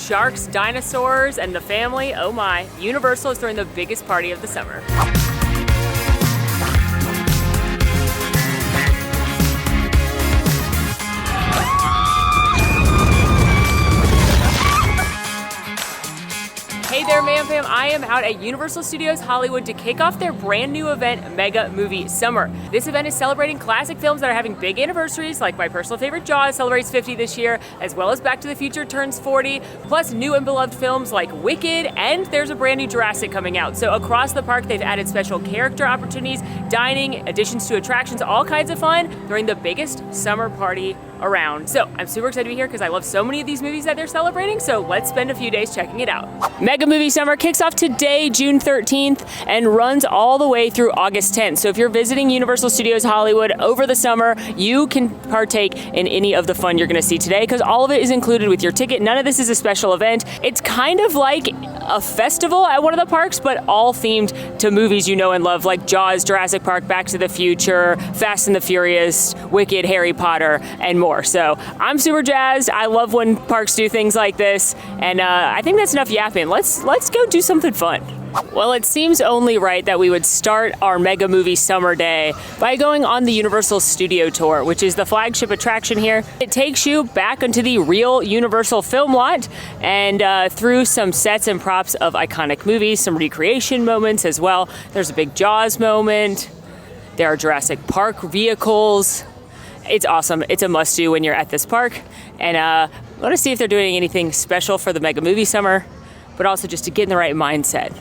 sharks, dinosaurs, and the family. Oh my, Universal is throwing the biggest party of the summer. Hey there, Man Fam. I am out at Universal Studios Hollywood to kick off their brand new event, Mega Movie Summer. This event is celebrating classic films that are having big anniversaries, like my personal favorite Jaws celebrates 50 this year, as well as Back to the Future turns 40, plus new and beloved films like Wicked, and there's a brand new Jurassic coming out. So across the park, they've added special character opportunities, dining, additions to attractions, all kinds of fun during the biggest summer party around. So I'm super excited to be here because I love so many of these movies that they're celebrating, so let's spend a few days checking it out. Mega Movie Summer kicks off today, June 13th, and runs all the way through August 10th. So if you're visiting Universal Studios Hollywood over the summer, you can partake in any of the fun you're gonna see today because all of it is included with your ticket. None of this is a special event. It's kind of like a festival at one of the parks, but all themed to movies you know and love, like Jaws, Jurassic Park, Back to the Future, Fast and the Furious, Wicked, Harry Potter, and more. So I'm super jazzed. I love when parks do things like this, and I think that's enough yapping. Let's go do something fun. Well, it seems only right that we would start our Mega Movie Summer Day by going on the Universal Studio Tour, which is the flagship attraction here. It takes you back into the real Universal film lot and through some sets and props of iconic movies, some recreation moments as well. There's a big Jaws moment. There are Jurassic Park vehicles. It's awesome. It's a must-do when you're at this park. And I want to see if they're doing anything special for the Mega Movie Summer, but also just to get in the right mindset.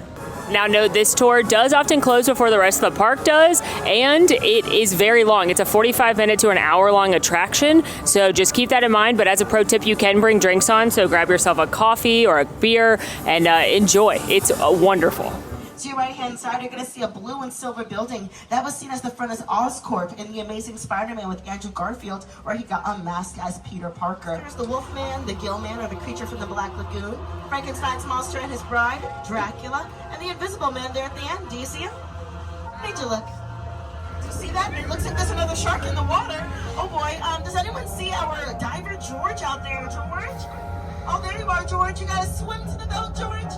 Now note, this tour does often close before the rest of the park does, and it is very long. It's a 45-minute to an hour-long attraction, so just keep that in mind. But as a pro tip, you can bring drinks on, so grab yourself a coffee or a beer and enjoy. It's wonderful. To your right-hand side, you're going to see a blue and silver building. That was seen as the front as Oscorp in The Amazing Spider-Man with Andrew Garfield, where he got unmasked as Peter Parker. There's the Wolfman, the Gillman, or the creature from the Black Lagoon, Frankenstein's monster and his bride, Dracula, and the Invisible Man there at the end. Do you see him? How'd you look? Do you see that? It looks like there's another shark in the water. Oh boy, does anyone see our diver George out there? George? Oh, there you are, George. You gotta swim to the boat, George.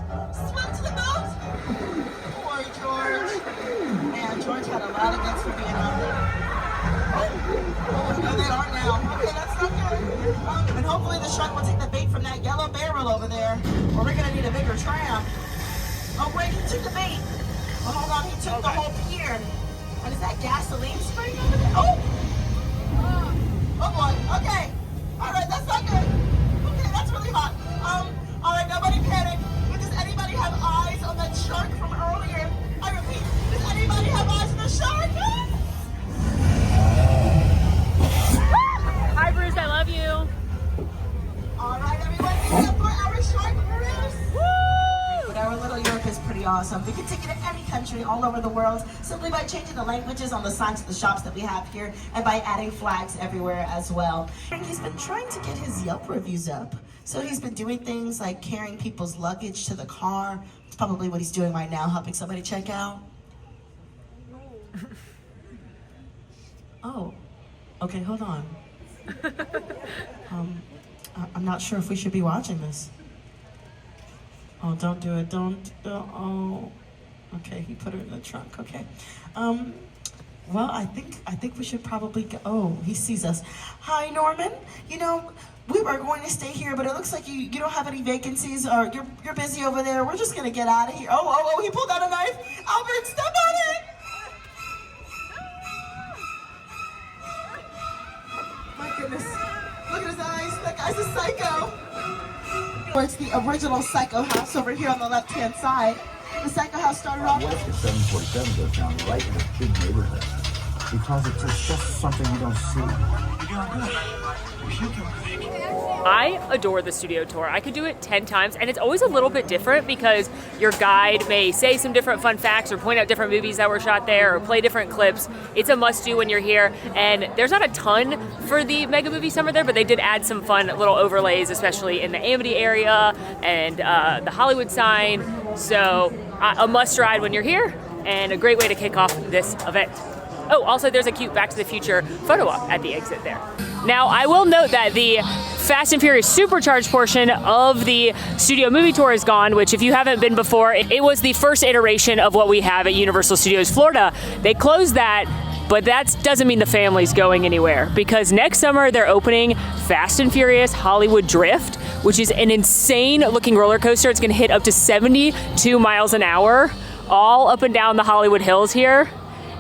Swim to the boat. Poor George. Man, George had a lot of guts for being out there. Oh, no, they are now. Okay, that's not good. And hopefully the shark will take the bait from that yellow barrel over there, or we're gonna need a bigger tram. Oh, wait, he took the bait. Well, hold on, he took the whole pier. And is that gasoline spraying over there? Oh! Oh, boy. Okay. All right, that's not good. That's really hot. All right, nobody panic. But does anybody have eyes on that shark from earlier? I repeat, does anybody have eyes on the shark? Hi, Bruce, I love you. All right, everyone, give it up for our shark, Bruce. Woo! But our little Europe is pretty awesome. We can take it to any country all over the world simply by changing the languages on the signs of the shops that we have here and by adding flags everywhere as well. He's been trying to get his Yelp reviews up. So he's been doing things like carrying people's luggage to the car. It's probably what he's doing right now, helping somebody check out. Oh, okay, hold on. I'm not sure if we should be watching this. Oh, don't do it, oh. Okay, he put her in the trunk, okay. Well, I think we should probably go. Oh, he sees us. Hi, Norman. You know, we were going to stay here, but it looks like you don't have any vacancies, or you're busy over there. We're just gonna get out of here. Oh, he pulled out a knife. Albert, step on it! My goodness, look at his eyes. That guy's a psycho. It's the original Psycho House over here on the left-hand side. The Psycho House started off. What if the 747 goes down right in a big neighborhood? Because it's just something you don't see. You're doing good. I adore the studio tour. I could do it 10 times, and it's always a little bit different because your guide may say some different fun facts or point out different movies that were shot there or play different clips. It's a must-do when you're here, and there's not a ton for the Mega Movie Summer there, but they did add some fun little overlays, especially in the AMD area and the Hollywood sign. So a must ride when you're here, and a great way to kick off this event. Oh, also there's a cute Back to the Future photo op at the exit there. Now, I will note that the Fast and Furious Supercharged portion of the studio movie tour is gone, which if you haven't been before, it was the first iteration of what we have at Universal Studios Florida. They closed that, but that doesn't mean the family's going anywhere, because next summer they're opening Fast and Furious Hollywood Drift, which is an insane looking roller coaster. It's gonna hit up to 72 miles an hour, all up and down the Hollywood Hills here.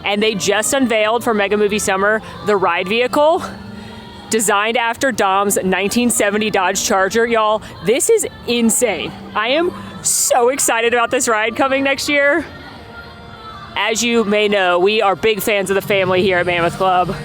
And they just unveiled for Mega Movie Summer the ride vehicle, designed after Dom's 1970 Dodge Charger. Y'all, this is insane. I am so excited about this ride coming next year. As you may know, we are big fans of the family here at Mammoth Club,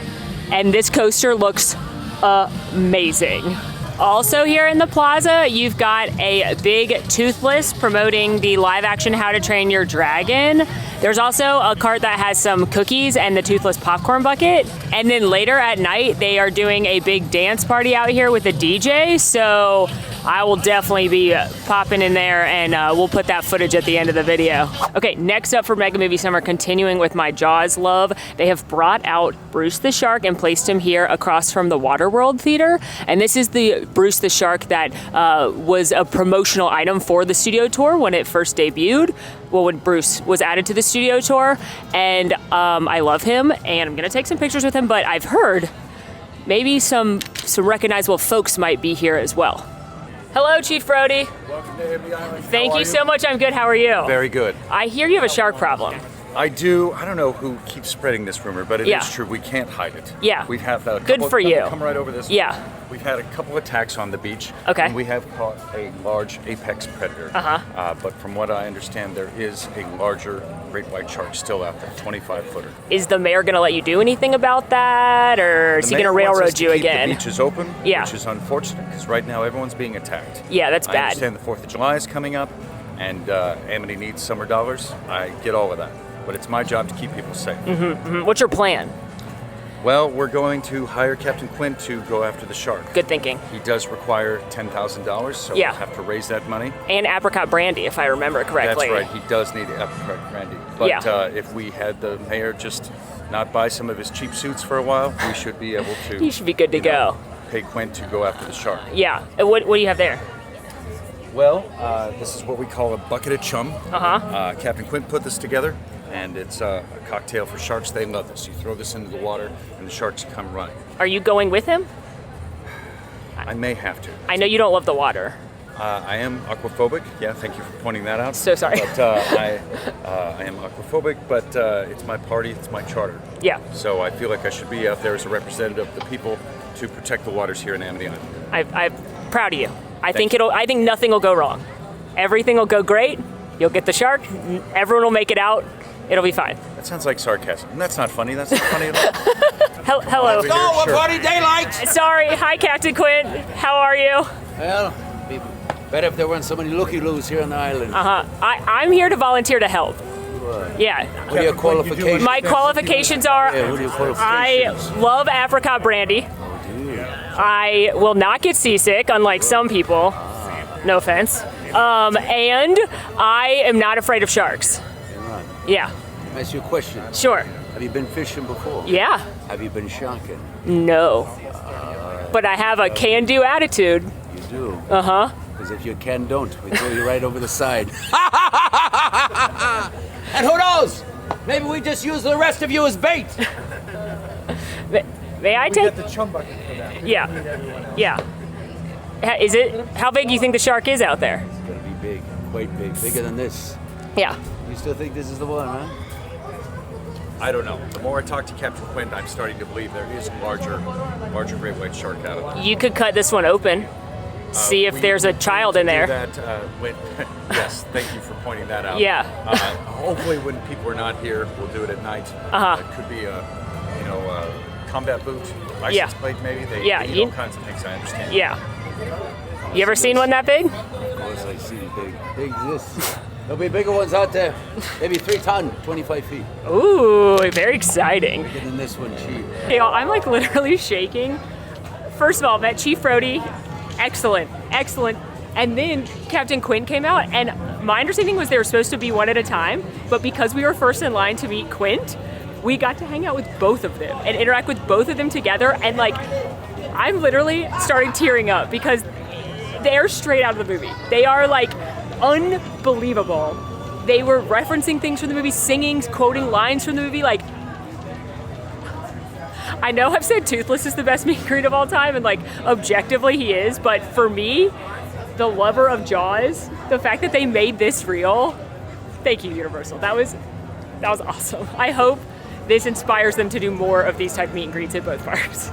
and this coaster looks amazing. Also here in the plaza, you've got a big Toothless promoting the live action How to Train Your Dragon. There's also a cart that has some cookies and the Toothless popcorn bucket. And then later at night, they are doing a big dance party out here with a DJ. So I will definitely be popping in there, and we'll put that footage at the end of the video. Okay, next up for Mega Movie Summer, continuing with my Jaws love, they have brought out Bruce the Shark and placed him here across from the Waterworld Theater. And this is the Bruce the Shark that was a promotional item for the studio tour when it first debuted. Well, when Bruce was added to the studio tour, and I love him, and I'm gonna take some pictures with him, but I've heard maybe some recognizable folks might be here as well. Hello, Chief Brody. Welcome to AMD Island. Thank you so much. I'm good. How are you? Very good. I hear you have a shark problem. I do. I don't know who keeps spreading this rumor, but it is true. We can't hide it. Yeah. We've had a Good for you. Come right over this. Yeah. We've had a couple attacks on the beach. Okay. And we have caught a large apex predator. But from what I understand, there is a larger great white shark still out there, 25-footer. Is the mayor going to let you do anything about that, or is he going to railroad you again? The beach is open, Yeah. which is unfortunate because right now everyone's being attacked. Yeah, that's I bad. understand the 4th of July is coming up, and Amity needs summer dollars. I get all of that. But it's my job to keep people safe. What's your plan? Well, we're going to hire Captain Quint to go after the shark. Good thinking. He does require $10,000, so Yeah. we'll have to raise that money. And apricot brandy, if I remember correctly. That's right, he does need apricot brandy. But Yeah. if we had the mayor just not buy some of his cheap suits for a while, we should be able to. You should be good to go. Pay Quint to go after the shark. Yeah. What do you have there? Well, this is what we call a bucket of chum. Captain Quint put this together, and it's a cocktail for sharks. They love this. You throw this into the water, and the sharks come running. Are you going with him? I may have to. I know you don't love the water. I am aquaphobic. Yeah, thank you for pointing that out. So sorry. But I am aquaphobic, but it's my party, it's my charter. Yeah. So I feel like I should be out there as a representative of the people to protect the waters here in Amity Island. I'm proud of you. I think nothing will go wrong. Everything will go great. You'll get the shark. Everyone will make it out. It'll be fine. That sounds like sarcasm. That's not funny. That's not funny at all. Hello. Go, What party daylight? Sorry. Hi, Captain Quint. How are you? Well, it'd be better if there weren't so many looky-loos here on the island. I'm here to volunteer to help. Yeah. What are your qualifications? My qualifications are Yeah, what are your I qualifications? love apricot brandy. I will not get seasick, unlike some people. No offense. And I am not afraid of sharks. Right. Yeah. Let me ask you a question. Sure. Have you been fishing before? Yeah. Have you been sharking? No. But I have a can-do attitude. You do? Uh-huh. Because if you don't, we throw you right over the side. And who knows? Maybe we just use the rest of you as bait. May I take? the chum bucket for that. Yeah. Yeah. Is it? How big do you think the shark is out there? It's gonna be big, quite big, bigger than this. Yeah. You still think this is the one, huh? I don't know. The more I talk to Captain Quint, I'm starting to believe there is a larger great white shark out of there. You could cut this one open. See if there's a child in there. Yes, thank you for pointing that out. Yeah. Hopefully, when people are not here, we'll do it at night. It could be a combat boot, license plate, maybe. They need all kinds of things. I understand. Yeah. You ever seen one that big? Of course I see big. They exist. There'll be bigger ones out there. Maybe 3 ton, 25 feet. Ooh, very exciting. Bigger than this one, cheap. Hey, y'all, I'm like literally shaking. First of all, met Chief Brody. Excellent. And then Captain Quint came out, and my understanding was they were supposed to be one at a time, but because we were first in line to meet Quint, we got to hang out with both of them and interact with both of them together, and like, I'm literally starting tearing up because they're straight out of the movie. They are like unbelievable. They were referencing things from the movie, singing, quoting lines from the movie. Like, I know I've said Toothless is the best meet and greet of all time, and like objectively he is, but for me, the lover of Jaws, the fact that they made this real, thank you, Universal. That was awesome. I hope this inspires them to do more of these type meet and greets at both parks.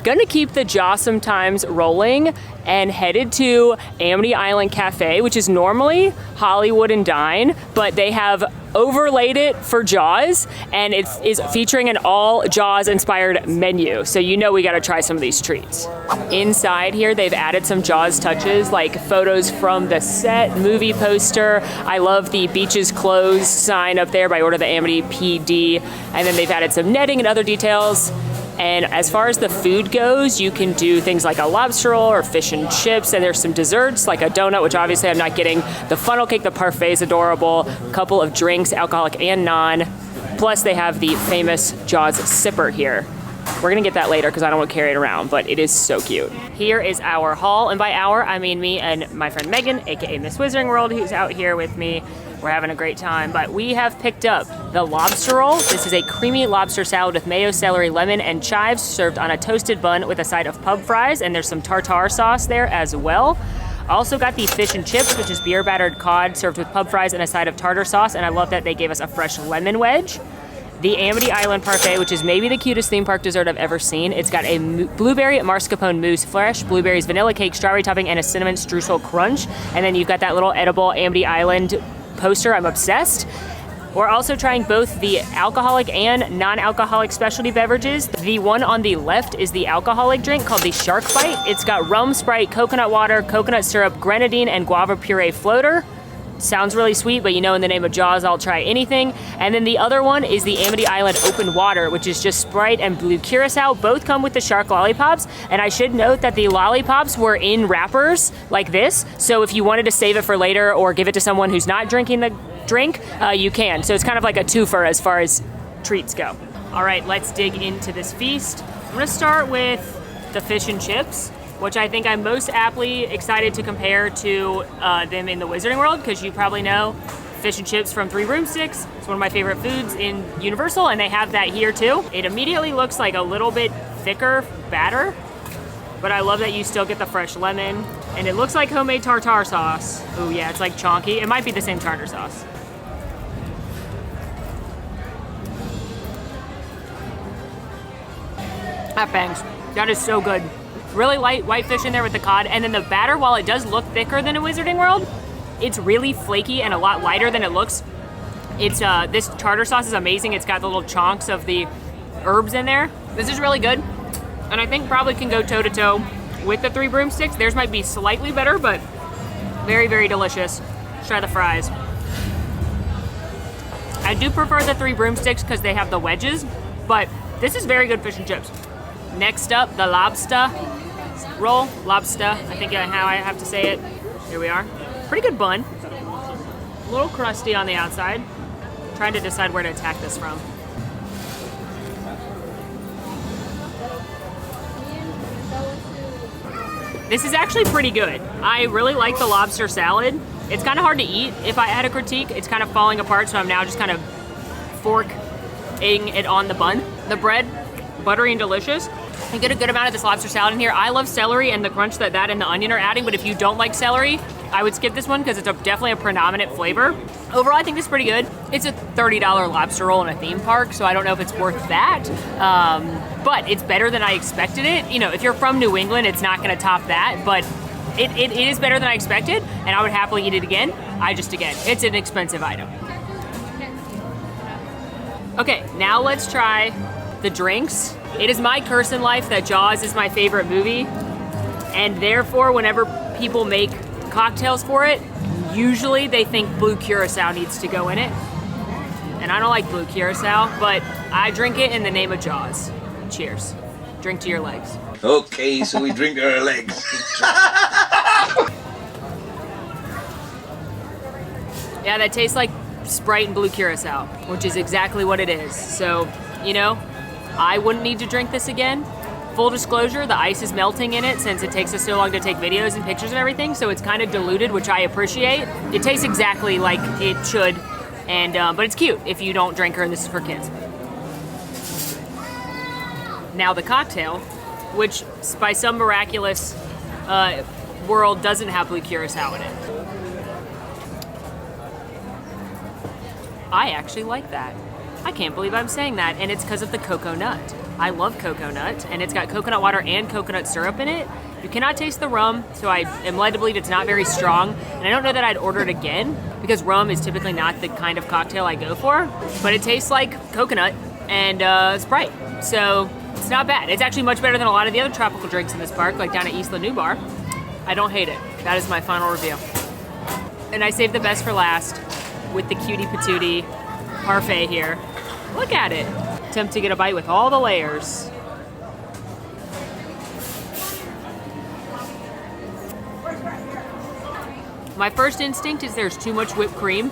Gonna keep the Jawsome times rolling and headed to AMD Island Cafe, which is normally Hollywood and Dine, but they have overlaid it for Jaws, and it is featuring an all Jaws inspired menu. So you know we gotta try some of these treats. Inside here, they've added some Jaws touches, like photos from the set, movie poster. I love the beaches closed sign up there by order of the AMD PD, and then they've added some netting and other details. And as far as the food goes, you can do things like a lobster roll or fish and chips, and there's some desserts like a donut, which obviously I'm not getting. The funnel cake, the parfait is adorable. A couple of drinks, alcoholic and non. Plus they have the famous Jaws sipper here. We're gonna get that later because I don't want to carry it around, but it is so cute. Here is our haul, and by our, I mean me and my friend Megan, aka Miss Wizarding World, who's out here with me. We're having a great time, but we have picked up the lobster roll. This is a creamy lobster salad with mayo, celery, lemon, and chives served on a toasted bun with a side of pub fries, and there's some tartare sauce there as well. I also got the fish and chips, which is beer battered cod served with pub fries and a side of tartar sauce, and I love that they gave us a fresh lemon wedge. The AMD Island Parfait, which is maybe the cutest theme park dessert I've ever seen. It's got a blueberry mascarpone mousse, fresh blueberries, vanilla cake, strawberry topping, and a cinnamon streusel crunch. And then you've got that little edible AMD Island poster. I'm obsessed. We're also trying both the alcoholic and non-alcoholic specialty beverages. The one on the left is the alcoholic drink called the Shark Bite. It's got rum, Sprite, coconut water, coconut syrup, grenadine, and guava puree floater. Sounds really sweet, but you know, in the name of Jaws, I'll try anything. And then the other one is the AMD Island Open Water, which is just Sprite and blue curacao. Both come with the shark lollipops. And I should note that the lollipops were in wrappers like this. So if you wanted to save it for later or give it to someone who's not drinking the drink, you can. So it's kind of like a twofer as far as treats go. All right, let's dig into this feast. I'm gonna start with the fish and chips, which I think I'm most aptly excited to compare to them in the Wizarding World, because you probably know fish and chips from Three Broomsticks. It's one of my favorite foods in Universal, and they have that here too. It immediately looks like a little bit thicker batter, but I love that you still get the fresh lemon, and it looks like homemade tartare sauce. Oh yeah, it's like chonky. It might be the same tartar sauce. That bangs. That is so good. Really light white fish in there with the cod, and then the batter, while it does look thicker than a Wizarding World, it's really flaky and a lot lighter than it looks. It's this tartar sauce is amazing. It's got the little chunks of the herbs in there. This is really good, and I think probably can go toe to toe with the Three Broomsticks. Theirs might be slightly better, but very, very delicious. Let's try the fries. I do prefer the Three Broomsticks because they have the wedges, but this is very good fish and chips. Next up, the lobster roll. Lobster, I think how I have to say it. Here we are. Pretty good bun. A little crusty on the outside. Trying to decide where to attack this from. This is actually pretty good. I really like the lobster salad. It's kind of hard to eat. If I had a critique, it's kind of falling apart, so I'm now just kind of forking it on the bun. The bread, buttery and delicious. You get a good amount of this lobster salad in here. I love celery and the crunch that and the onion are adding, but if you don't like celery, I would skip this one because it's definitely a predominant flavor. Overall, I think this is pretty good. It's a $30 lobster roll in a theme park, so I don't know if it's worth that, but it's better than I expected it. You know, if you're from New England, it's not gonna top that, but it is better than I expected, and I would happily eat it again. Again, it's an expensive item. Okay, now let's try the drinks. It is my curse in life that Jaws is my favorite movie, and therefore whenever people make cocktails for it, usually they think blue curacao needs to go in it. And I don't like blue curacao, but I drink it in the name of Jaws. Cheers. Drink to your legs. Okay, so we drink to our legs. Yeah, that tastes like Sprite and blue curacao, which is exactly what it is. So, you know, I wouldn't need to drink this again. Full disclosure, the ice is melting in it since it takes us so long to take videos and pictures and everything, so it's kind of diluted, which I appreciate. It tastes exactly like it should, and but it's cute if you don't drink her, and this is for kids. Now the cocktail, which by some miraculous world doesn't have blue curacao in it. I actually like that. I can't believe I'm saying that, and it's because of the cocoa nut. I love cocoa nut, and it's got coconut water and coconut syrup in it. You cannot taste the rum, so I am led to believe it's not very strong, and I don't know that I'd order it again, because rum is typically not the kind of cocktail I go for, but it tastes like coconut and Sprite, so it's not bad. It's actually much better than a lot of the other tropical drinks in this park, like down at Isla Nublar. I don't hate it. That is my final review. And I saved the best for last with the cutie patootie parfait here. Look at it. Attempt to get a bite with all the layers. My first instinct is there's too much whipped cream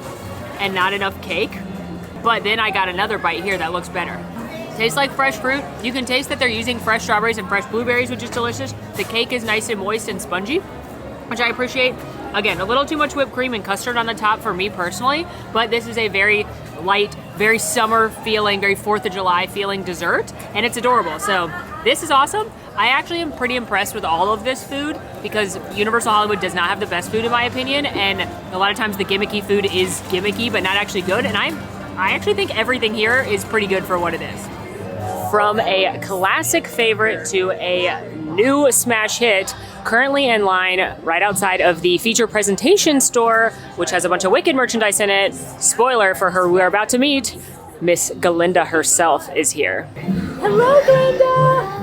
and not enough cake, but then I got another bite here that looks better. Tastes like fresh fruit. You can taste that they're using fresh strawberries and fresh blueberries, which is delicious. The cake is nice and moist and spongy, which I appreciate. Again, a little too much whipped cream and custard on the top for me personally, but this is a very light, very summer feeling, very 4th of July feeling dessert, and it's adorable. So this is awesome. I actually am pretty impressed with all of this food because Universal Hollywood does not have the best food in my opinion, and a lot of times the gimmicky food is gimmicky but not actually good, and I actually think everything here is pretty good for what it is. From a classic favorite to a new smash hit, currently in line right outside of the feature presentation store, which has a bunch of Wicked merchandise in it. Spoiler for her we're about to meet, Miss Glinda herself is here. Hello, Glinda!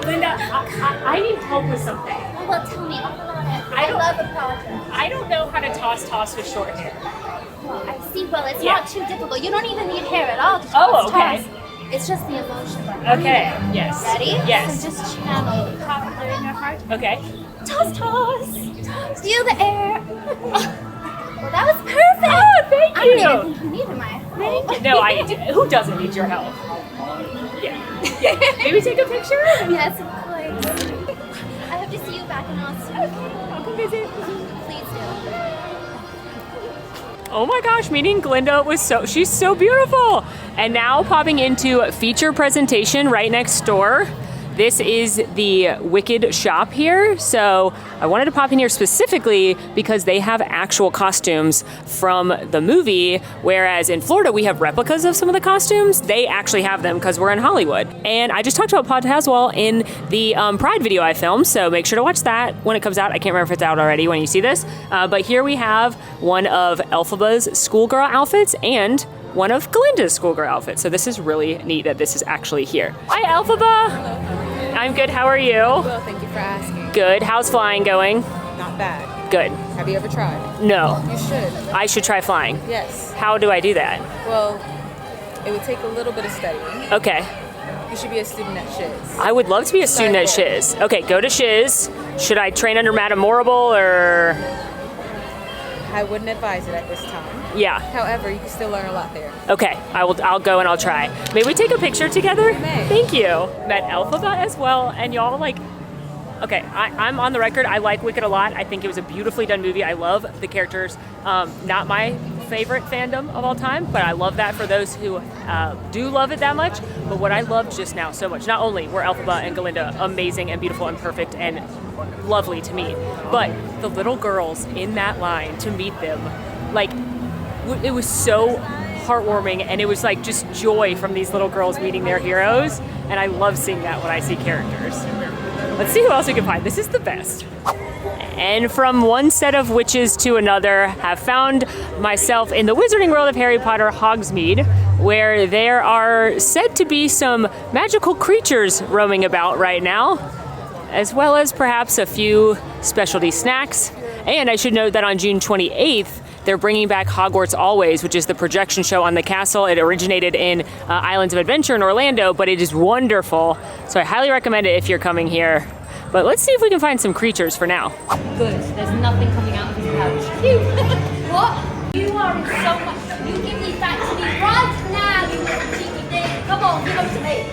Glinda, I need help with something. Well, tell me all about it. I love the project. I don't know how to toss with short hair. Well, I see. Well, it's not too difficult. You don't even need hair at all to Oh, okay. toss. It's just the emotion. Okay, yes. Ready? Yes. So just channel the popular in your heart. Okay. Toss, toss. Feel the air. Well, that was perfect. Oh, thank I you. don't even think you needed my help. No, who doesn't need your help? Yeah. Maybe take a picture? Yes, of course. I hope to see you back in Austin. Okay, I'll come visit. Please do. Oh my gosh, meeting Glinda was she's so beautiful. And now popping into feature presentation right next door. This is the Wicked shop here. So I wanted to pop in here specifically because they have actual costumes from the movie, whereas in Florida we have replicas of some of the costumes. They actually have them because we're in Hollywood. And I just talked about Pod Haswell in the Pride video I filmed, so make sure to watch that when it comes out. I can't remember if it's out already when you see this, but here we have one of Elphaba's schoolgirl outfits and one of Glinda's schoolgirl outfits. So this is really neat that this is actually here. Hi, Elphaba. Hello. I'm good. How are you? Well, thank you for asking. Good. How's flying going? Not bad. Good. Have you ever tried? No. You should. I should try flying. Yes. How do I do that? Well, it would take a little bit of studying. Okay. You should be a student at Shiz. I would love to be a student at Shiz. Okay, go to Shiz. Should I train under Madame Morrible or? I wouldn't advise it at this time. Yeah. However, you can still learn a lot there. Okay, I'll go and I'll try. May we take a picture together? You may. Thank you. Met Elphaba as well, and y'all okay, I'm on the record. I like Wicked a lot. I think it was a beautifully done movie. I love the characters. Not my favorite fandom of all time, but I love that for those who do love it that much. But what I loved just now so much, not only were Elphaba and Glinda amazing and beautiful and perfect and lovely to meet, but the little girls in that line to meet them, it was so heartwarming, and it was just joy from these little girls meeting their heroes, and I love seeing that when I see characters. Let's see who else we can find. This is the best. And from one set of witches to another, have found myself in the Wizarding World of Harry Potter Hogsmeade, where there are said to be some magical creatures roaming about right now, as well as perhaps a few specialty snacks. And I should note that on June 28th, they're bringing back Hogwarts Always, which is the projection show on the castle. It originated in Islands of Adventure in Orlando, but it is wonderful. So I highly recommend it if you're coming here. But let's see if we can find some creatures for now. Good. There's nothing coming out of his pouch. What? You are in so much trouble. You give these back to me right now, you little cheeky thing. Come on, give them to me.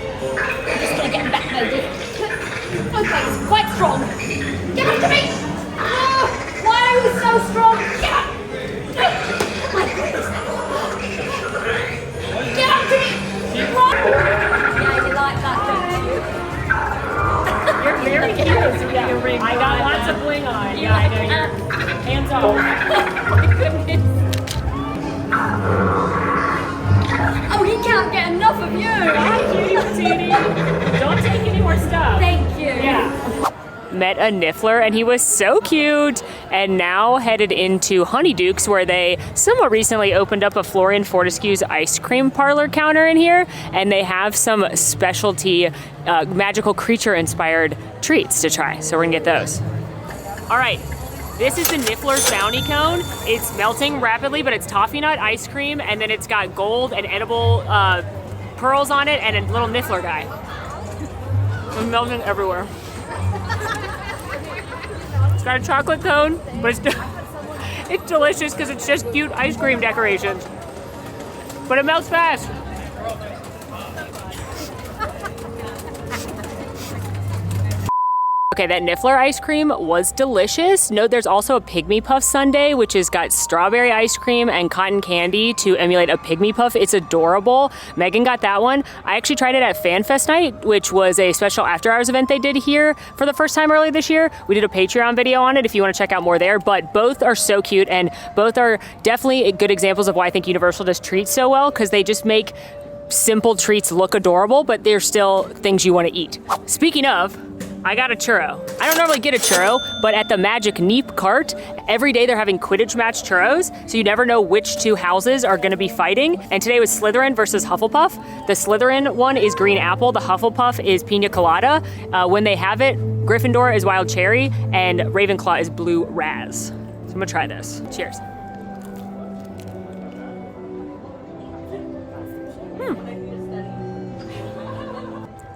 I'm just gonna get them back, my dear. Okay, it's quite strong. Give them to me. Oh, why are you so strong? Give up. No. Oh my goodness. Give up to me. Yeah, you like that, don't you? You're very cute. Yeah. I got lots of bling on. Yeah, I know you're hands off. Oh my goodness. Oh, he can't get enough of you. Hi, cutie patootie. Don't take any more stuff. Thank you. Yeah. Met a Niffler and he was so cute, and now headed into Honeydukes, where they somewhat recently opened up a Florian Fortescue's ice cream parlor counter in here, and they have some specialty magical creature inspired treats to try, so we're gonna get those. All right, this is the Niffler's Bounty Cone. It's melting rapidly, but it's toffee nut ice cream, and then it's got gold and edible pearls on it, and a little Niffler guy. It's melting everywhere. It's got a chocolate cone, but it's delicious because it's just cute ice cream decorations. But it melts fast. Okay, that Niffler ice cream was delicious. Note there's also a Pygmy Puff sundae, which has got strawberry ice cream and cotton candy to emulate a Pygmy Puff. It's adorable. Megan got that one. I actually tried it at FanFest night, which was a special after hours event they did here for the first time early this year. We did a Patreon video on it if you want to check out more there, but both are so cute, and both are definitely good examples of why I think Universal does treats so well, because they just make simple treats look adorable, but they're still things you want to eat. Speaking of, I got a churro. I don't normally get a churro, but at the Magic Neep cart, every day they're having Quidditch match churros, so you never know which two houses are gonna be fighting. And today was Slytherin versus Hufflepuff. The Slytherin one is green apple, the Hufflepuff is pina colada. When they have it, Gryffindor is wild cherry, and Ravenclaw is blue raz. So I'm gonna try this. Cheers.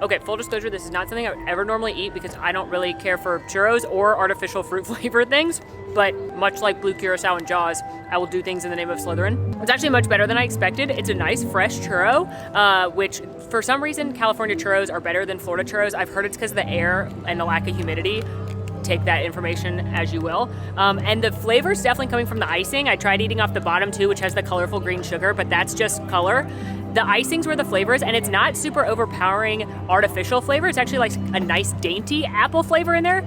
Okay, full disclosure, this is not something I would ever normally eat because I don't really care for churros or artificial fruit flavored things, but much like Blue Curacao and Jaws, I will do things in the name of Slytherin. It's actually much better than I expected. It's a nice fresh churro, which for some reason, California churros are better than Florida churros. I've heard it's because of the air and the lack of humidity. Take that information as you will. And the flavor's definitely coming from the icing. I tried eating off the bottom too, which has the colorful green sugar, but that's just color. The icing's where the flavor is, and it's not super overpowering artificial flavor. It's actually like a nice dainty apple flavor in there.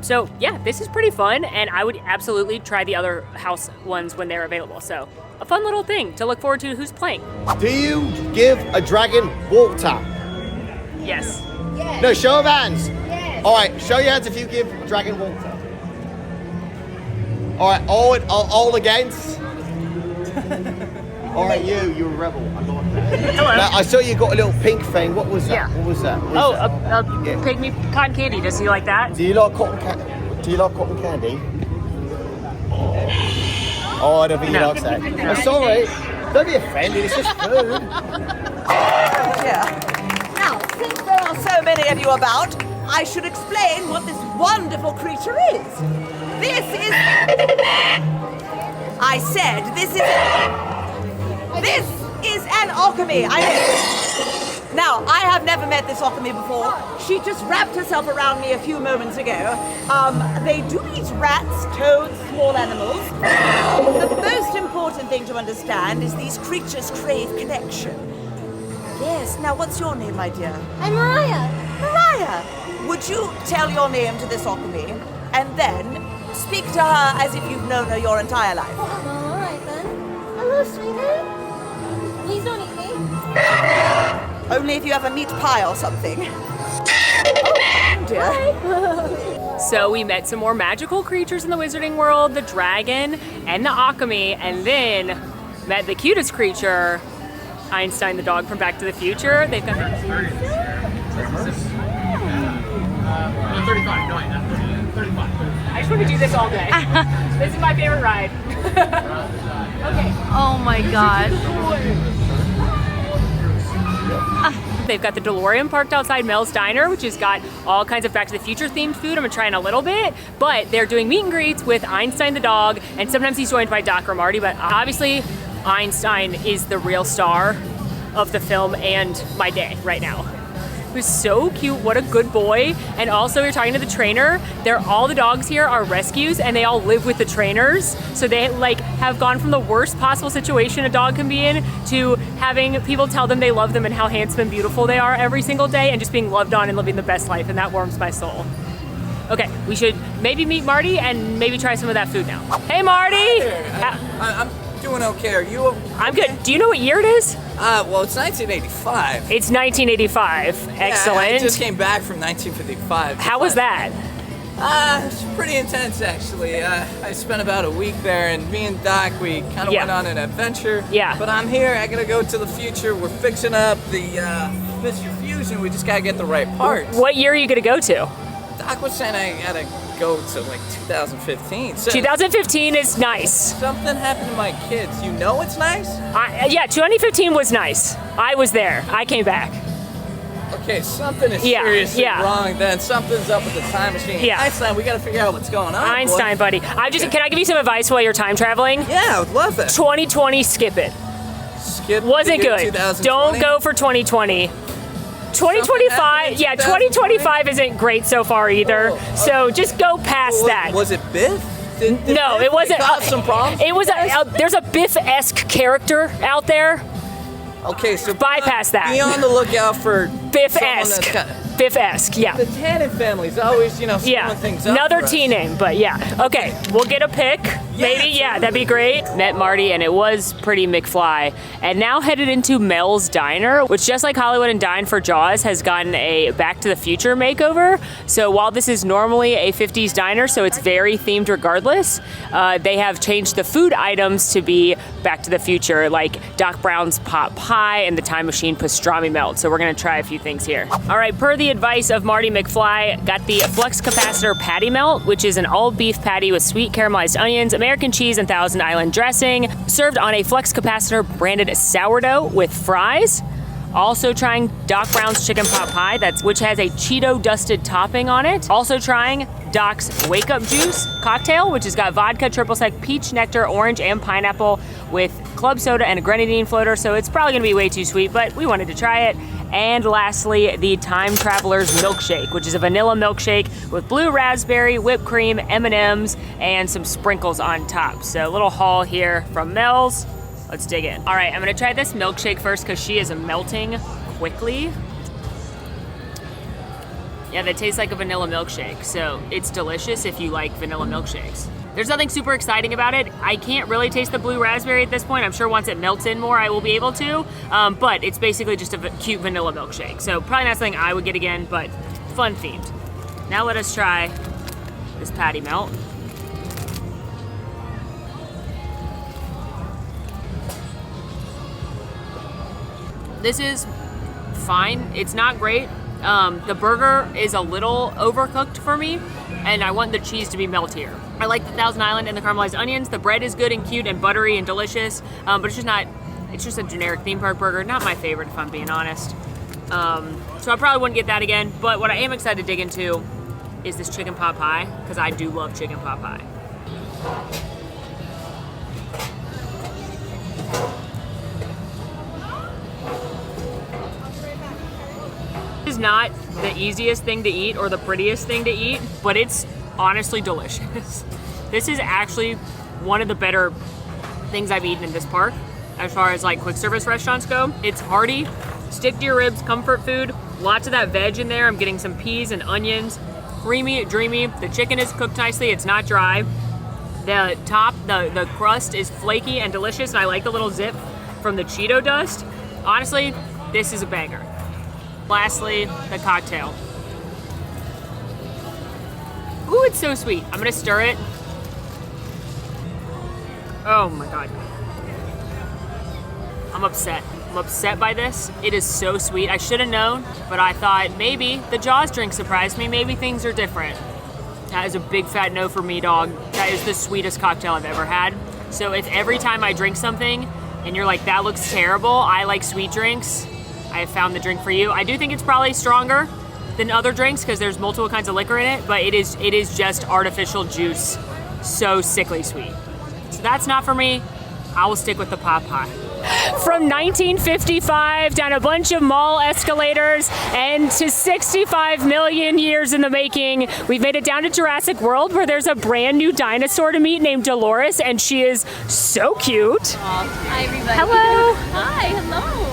So yeah, this is pretty fun, and I would absolutely try the other house ones when they're available. So a fun little thing to look forward to who's playing. Do you give a dragon water? Yes. Yes. No, show of hands. Yes. All right, show your hands if you give a dragon water. All right, all against. All right, you're a rebel. Hello. Now, I saw you got a little pink thing. What was that? Yeah. What was that? Pygmy cotton candy. Does he like that? Do you like cotton candy? Do you like cotton candy? Oh, I don't think he likes that. I'm sorry. Don't be offended. It's just food. Now, since there are so many of you about, I should explain what this wonderful creature is. This is... I said, this is an alchemy. Now, I have never met this alchemy before. She just wrapped herself around me a few moments ago. They do eat rats, toads, small animals. The most important thing to understand is these creatures crave connection. Yes, now what's your name, my dear? I'm Mariah. Mariah, would you tell your name to this alchemy and then speak to her as if you've known her your entire life? All right then. Hello, sweetheart. Please don't eat me. Only if you have a meat pie or something. Oh, dear. So we met some more magical creatures in the wizarding world, the dragon and the alchemy, and then met the cutest creature, Einstein the dog from Back to the Future. They've got 35. I just want to do this all day. This is my favorite ride. Okay. Oh my god. They've got the DeLorean parked outside Mels Diner, which has got all kinds of Back to the Future themed food. I'm gonna try in a little bit, but they're doing meet and greets with Einstein the dog, and sometimes he's joined by Doc or Marty, but obviously Einstein is the real star of the film and my day right now. Who's so cute, what a good boy. And also you're talking to the trainer, all the dogs here are rescues and they all live with the trainers. So they like have gone from the worst possible situation a dog can be in to having people tell them they love them and how handsome and beautiful they are every single day and just being loved on and living the best life, and that warms my soul. Okay, we should maybe meet Marty and maybe try some of that food now. Hey Marty! I'm doing okay, are you? I'm good. Do you know what year it is? Well, it's 1985. It's 1985. Excellent. I just came back from 1955. How was that? It's pretty intense, actually. I spent about a week there, and me and Doc, we kind of went on an adventure. Yeah. But I'm here, I gotta go to the future. We're fixing up the Mr. Fusion. We just gotta get the right parts. What year are you gonna go to? Doc was saying I gotta go to like 2015. So 2015 is nice. Something happened to my kids. You know it's nice? Yeah, 2015 was nice. I was there. I came back. Okay, something is seriously wrong then. Something's up with the time machine. Yeah. Einstein, we gotta figure out what's going on. Einstein, buddy. Can I give you some advice while you're time traveling? Yeah, I would love that. 2020, skip it. Skip Wasn't good. 2020? Don't go for 2020. 2025, 2025 isn't great so far either. So just go past that. Was it Biff? No, it wasn't. Cause some problems? It was there's a Biff-esque character out there. Okay, so bypass that. Be on the lookout for Biff-esque. Biff-esque, yeah. The Tannen family's always, screwing things up. Another T name, but yeah. Okay, we'll get a pic. Maybe, that'd be great. Met Marty, and it was pretty McFly. And now headed into Mels Diner, which just like Hollywood and Dine for Jaws has gotten a Back to the Future makeover. So while this is normally a 50s diner, so it's very themed regardless, they have changed the food items to be Back to the Future, like Doc Brown's pot pie and the Time Machine pastrami melt. So we're gonna try a few things here. All right, per the advice of Marty McFly, got the Flux Capacitor Patty Melt, which is an all beef patty with sweet caramelized onions, American cheese, and Thousand Island dressing, served on a Flux Capacitor branded sourdough with fries. Also trying Doc Brown's chicken pot pie, which has a Cheeto dusted topping on it. Also trying Doc's Wake Up Juice cocktail, which has got vodka, triple sec, peach, nectar, orange, and pineapple with club soda and a grenadine floater. So it's probably gonna be way too sweet, but we wanted to try it. And lastly, the Time Traveler's Milkshake, which is a vanilla milkshake with blue raspberry, whipped cream, M&Ms, and some sprinkles on top. So a little haul here from Mel's. Let's dig in. All right, I'm gonna try this milkshake first because she is melting quickly. Yeah, that tastes like a vanilla milkshake, so it's delicious if you like vanilla milkshakes. There's nothing super exciting about it. I can't really taste the blue raspberry at this point. I'm sure once it melts in more, I will be able to, but it's basically just a cute vanilla milkshake. So probably not something I would get again, but fun themed. Now let us try this patty melt. This is fine. It's not great. The burger is a little overcooked for me, and I want the cheese to be meltier. I like the Thousand Island and the caramelized onions. The bread is good and cute and buttery and delicious, but it's just a generic theme park burger. Not my favorite, if I'm being honest. So I probably wouldn't get that again, but what I am excited to dig into is this chicken pot pie, because I do love chicken pot pie. This is not the easiest thing to eat or the prettiest thing to eat, but it's honestly delicious. This is actually one of the better things I've eaten in this park as far as like quick service restaurants go. It's hearty, stick to your ribs, comfort food, lots of that veg in there. I'm getting some peas and onions, creamy, dreamy. The chicken is cooked nicely, it's not dry. The top, the crust is flaky and delicious, and I like the little zip from the Cheeto dust. Honestly, this is a banger. Lastly, the cocktail. Ooh, it's so sweet. I'm gonna stir it. Oh my God. I'm upset. I'm upset by this. It is so sweet. I should have known, but I thought maybe the Jaws drink surprised me. Maybe things are different. That is a big fat no for me, dog. That is the sweetest cocktail I've ever had. So if every time I drink something and you're like, that looks terrible, I like sweet drinks, I have found the drink for you. I do think it's probably stronger than other drinks because there's multiple kinds of liquor in it, but it is just artificial juice, so sickly sweet. So that's not for me. I will stick with the pot pie. From 1955 down a bunch of mall escalators and to 65 million years in the making, we've made it down to Jurassic World where there's a brand new dinosaur to meet named Dolores, and she is so cute. Hi everybody. Hello. Hi, hello.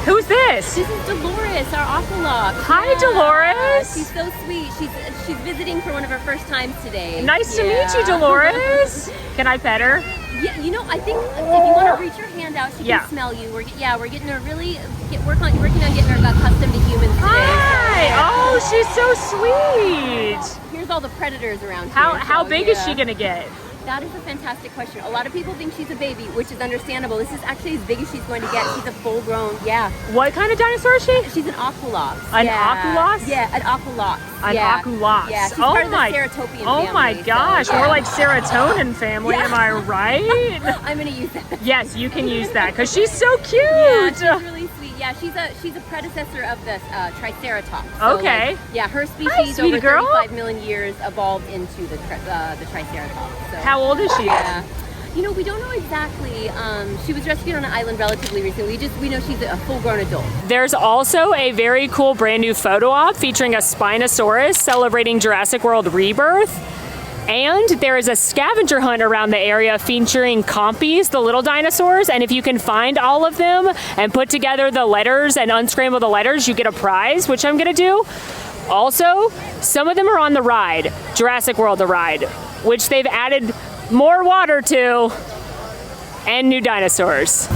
Who's this? This is Dolores, our aqualock. Hi, Dolores. She's so sweet. She's visiting for one of her first times today. Nice to meet you, Dolores. Can I pet her? Yeah, you know, I think if you want to reach your hand out, she can smell you. We're getting her working on getting her accustomed to humans today. Hi. Oh, she's so sweet. Here's all the predators around here. How big is she gonna get? That is a fantastic question. A lot of people think she's a baby, which is understandable. This is actually as big as she's going to get. She's a full-grown, What kind of dinosaur is she? She's an aqualox. An aqualox? Yeah, an aqualox. An aqualox. Yeah, she's part of the Ceratopian family. Oh my gosh, so, more like serotonin family, am I right? I'm gonna use that. Yes, you can use that, because she's so cute. Yeah, she's really sweet. Yeah, she's a predecessor of the Triceratops. So, okay. Her species over girl. 35 million years evolved into the Triceratops. So. How old is she? You know, we don't know exactly. She was rescued on an island relatively recently. We know she's a full-grown adult. There's also a very cool brand new photo op featuring a Spinosaurus celebrating Jurassic World Rebirth. And there is a scavenger hunt around the area featuring compies, the little dinosaurs, and if you can find all of them and put together the letters and unscramble the letters, you get a prize, which I'm gonna do. Also, some of them are on the ride, Jurassic World the ride, which they've added more water to and new dinosaurs.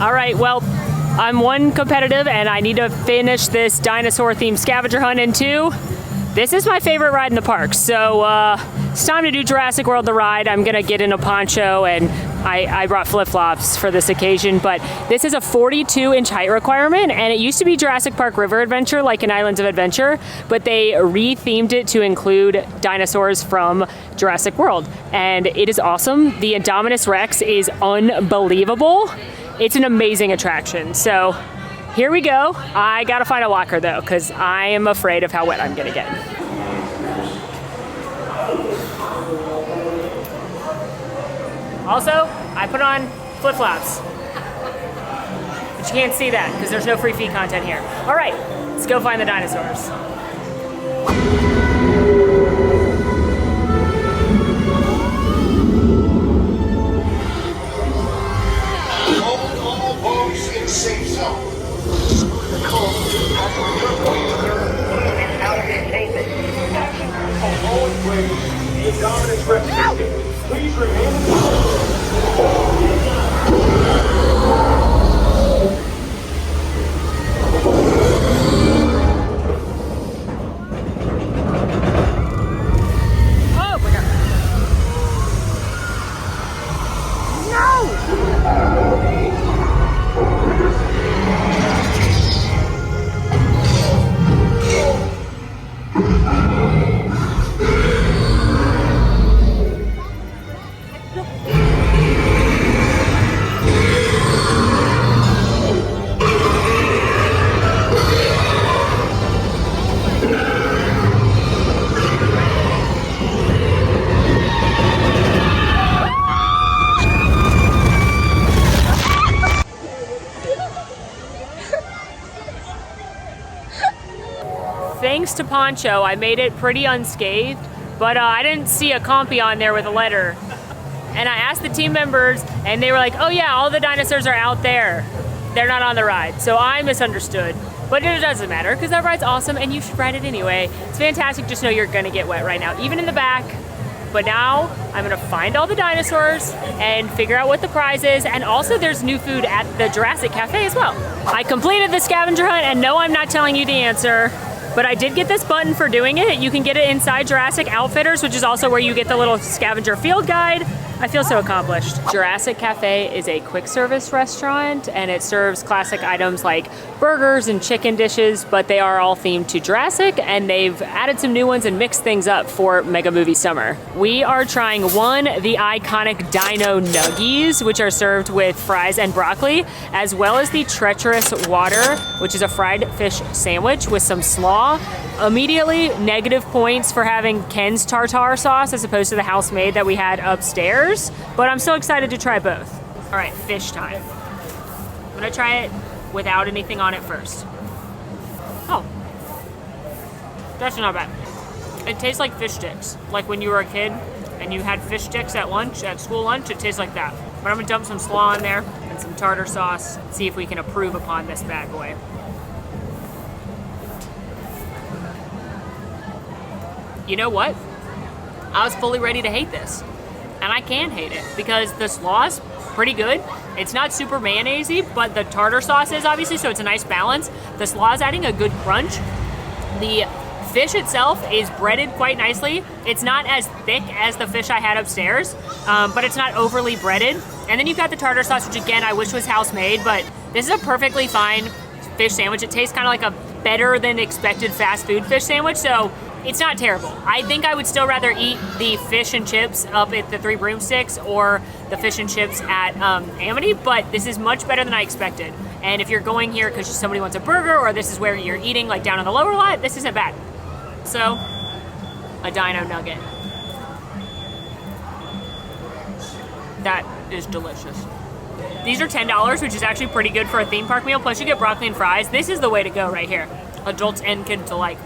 All right, well, I'm one, competitive, and I need to finish this dinosaur-themed scavenger hunt, and two, this is my favorite ride in the park. So it's time to do Jurassic World the ride. I'm gonna get in a poncho, and I brought flip-flops for this occasion, but this is a 42-inch height requirement, and it used to be Jurassic Park River Adventure, like in Islands of Adventure, but they re-themed it to include dinosaurs from Jurassic World, and it is awesome. The Indominus Rex is unbelievable. It's an amazing attraction. So here we go. I gotta find a locker though, because I am afraid of how wet I'm gonna get. Also, I put on flip-flops. But you can't see that because there's no free feed content here. All right, let's go find the dinosaurs. Safe zone. Please Oh my God. No! Thanks to Poncho, I made it pretty unscathed, but I didn't see a compy on there with a letter. And I asked the team members, and they were like, oh yeah, all the dinosaurs are out there. They're not on the ride. So I misunderstood. But it doesn't matter, because that ride's awesome, and you should ride it anyway. It's fantastic, just know you're gonna get wet right now, even in the back. But now, I'm gonna find all the dinosaurs and figure out what the prize is, and also there's new food at the Jurassic Cafe as well. I completed the scavenger hunt, and no, I'm not telling you the answer. But I did get this button for doing it. You can get it inside Jurassic Outfitters, which is also where you get the little scavenger field guide. I feel so accomplished. Jurassic Cafe is a quick service restaurant and it serves classic items like burgers and chicken dishes, but they are all themed to Jurassic and they've added some new ones and mixed things up for Mega Movie Summer. We are trying the iconic Dino Nuggies, which are served with fries and broccoli, as well as the Treacherous Water, which is a fried fish sandwich with some slaw. Immediately, negative points for having Ken's tartare sauce as opposed to the house-made that we had upstairs, but I'm so excited to try both. All right, fish time. I'm gonna try it without anything on it first. Oh, that's not bad. It tastes like fish sticks, like when you were a kid and you had fish sticks at lunch, at school lunch, it tastes like that. But I'm gonna dump some slaw in there and some tartar sauce, see if we can improve upon this bad boy. You know what? I was fully ready to hate this. And I can hate it because the slaw's pretty good. It's not super mayonnaise-y, but the tartar sauce is obviously, so it's a nice balance. The slaw's adding a good crunch. The fish itself is breaded quite nicely. It's not as thick as the fish I had upstairs, but it's not overly breaded. And then you've got the tartar sauce, which again, I wish was house-made, but this is a perfectly fine fish sandwich. It tastes kind of like a better than expected fast food fish sandwich, so it's not terrible. I think I would still rather eat the fish and chips up at the Three Broomsticks or the fish and chips at Amity, but this is much better than I expected. And if you're going here because somebody wants a burger or this is where you're eating like down on the lower lot, this isn't bad. So, a Dino Nugget. That is delicious. These are $10, which is actually pretty good for a theme park meal, plus you get broccoli and fries. This is the way to go right here. Adults and kids alike.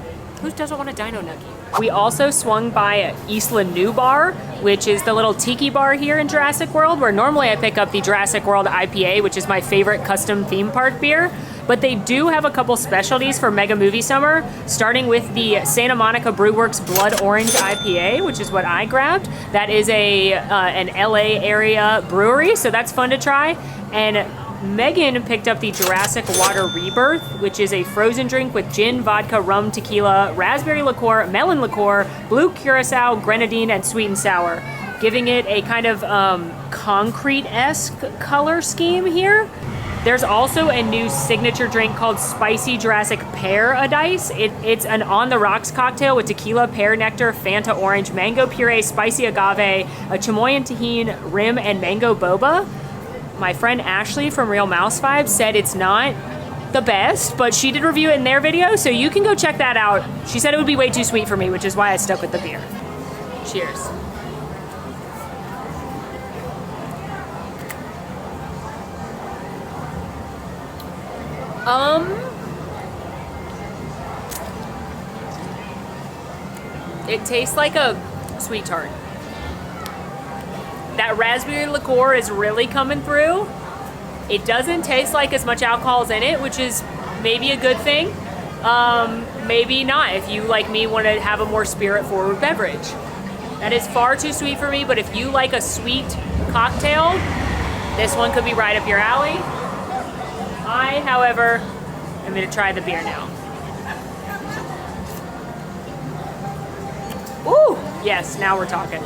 Who doesn't want a Dino Nugget? We also swung by Isla New Bar, which is the little tiki bar here in Jurassic World, where normally I pick up the Jurassic World IPA, which is my favorite custom theme park beer. But they do have a couple specialties for Mega Movie Summer, starting with the Santa Monica Brewworks Blood Orange IPA, which is what I grabbed. That is an LA area brewery, so that's fun to try. And Megan picked up the Jurassic Water Rebirth, which is a frozen drink with gin, vodka, rum, tequila, raspberry liqueur, melon liqueur, blue curacao, grenadine, and sweet and sour, giving it a kind of concrete-esque color scheme here. There's also a new signature drink called Spicy Jurassic Paradise. It's an on-the-rocks cocktail with tequila, pear nectar, Fanta orange, mango puree, spicy agave, a chamoy and tahini, rim, and mango boba. My friend Ashley from Real Mouse Vibes said it's not the best, but she did review it in their video, so you can go check that out. She said it would be way too sweet for me, which is why I stuck with the beer. Cheers. It tastes like a sweet tart. That raspberry liqueur is really coming through. It doesn't taste like as much alcohol is in it, which is maybe a good thing. Maybe not if you, like me, want to have a more spirit-forward beverage. That is far too sweet for me, but if you like a sweet cocktail, this one could be right up your alley. I, however, am going to try the beer now. Ooh, yes, now we're talking.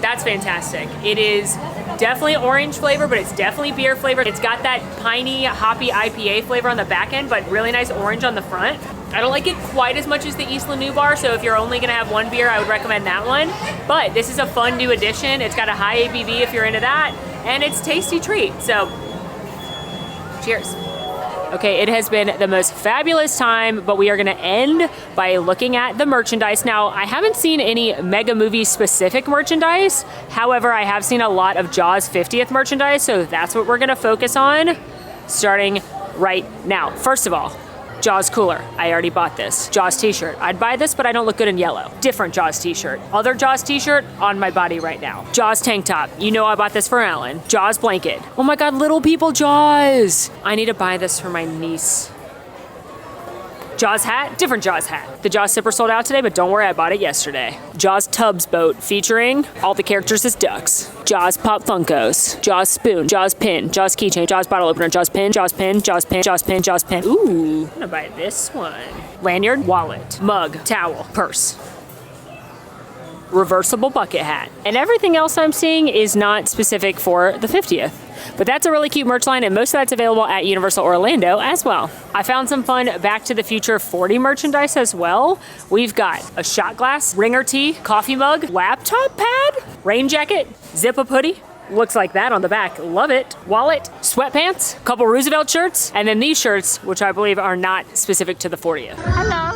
That's fantastic. It is definitely orange flavor, but it's definitely beer flavored. It's got that piney, hoppy IPA flavor on the back end, but really nice orange on the front. I don't like it quite as much as the Isla New Bar, so if you're only gonna have one beer, I would recommend that one. But this is a fun new addition. It's got a high ABV if you're into that, and it's a tasty treat, so cheers. Okay, it has been the most fabulous time, but we are gonna end by looking at the merchandise. Now, I haven't seen any Mega Movie specific merchandise. However, I have seen a lot of Jaws 50th merchandise, so that's what we're gonna focus on, starting right now. First of all, Jaws cooler. I already bought this. Jaws t-shirt. I'd buy this, but I don't look good in yellow. Different Jaws t-shirt. Other Jaws t-shirt on my body right now. Jaws tank top. You know I bought this for Alan. Jaws blanket. Oh my God, little people Jaws. I need to buy this for my niece. Jaws hat, different Jaws hat. The Jaws zipper sold out today, but don't worry, I bought it yesterday. Jaws Tubbs boat featuring all the characters as ducks. Jaws Pop Funkos. Jaws spoon. Jaws pin. Jaws keychain. Jaws bottle opener. Jaws pin. Jaws pin. Jaws pin. Jaws pin. Jaws pin. Ooh, I'm gonna buy this one. Lanyard, wallet, mug, towel, purse. reversible bucket hat. And everything else I'm seeing is not specific for the 50th. But that's a really cute merch line, and most of that's available at Universal Orlando as well. I found some fun Back to the Future 40 merchandise as well. We've got a shot glass, ringer tee, coffee mug, laptop pad, rain jacket, zip-up hoodie. Looks like that on the back. Love it. Wallet, sweatpants, couple Roosevelt shirts, and then these shirts, which I believe are not specific to the 40th. Hello.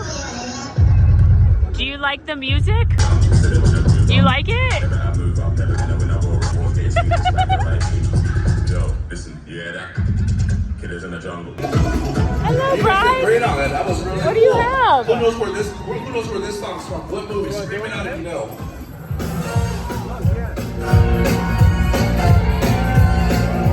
Do you like the music? Do you like it? Hello, Brian. What do you have? Who knows where this song's from? What movie? Scream it out if you know.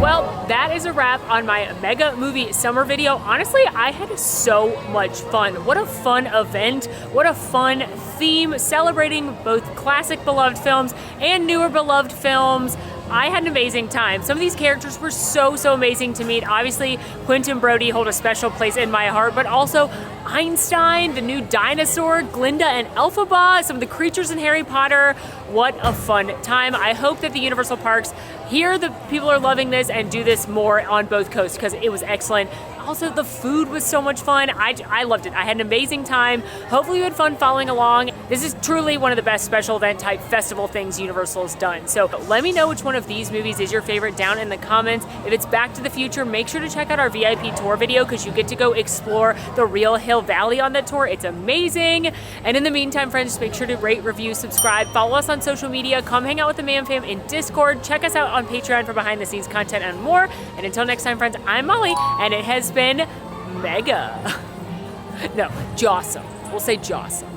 Well, that is a wrap on my Mega Movie Summer video. Honestly, I had so much fun. What a fun event. What a fun theme celebrating both classic beloved films and newer beloved films. I had an amazing time. Some of these characters were so amazing to meet. Obviously, Quentin Brody hold a special place in my heart, but also Einstein, the new dinosaur, Glinda and Elphaba, some of the creatures in Harry Potter. What a fun time. I hope that the Universal Parks hear the people are loving this and do this more on both coasts because it was excellent. Also, the food was so much fun. I loved it. I had an amazing time. Hopefully you had fun following along. This is truly one of the best special event type festival things Universal has done. So let me know which one of these movies is your favorite down in the comments. If it's Back to the Future, make sure to check out our VIP tour video because you get to go explore the real Hill Valley on that tour. It's amazing. And in the meantime, friends, just make sure to rate, review, subscribe, follow us on social media, come hang out with the Man Fam in Discord, check us out on Patreon for behind the scenes content and more. And until next time, friends, I'm Molly, and it has been mega. No, jawsome. We'll say jawsome.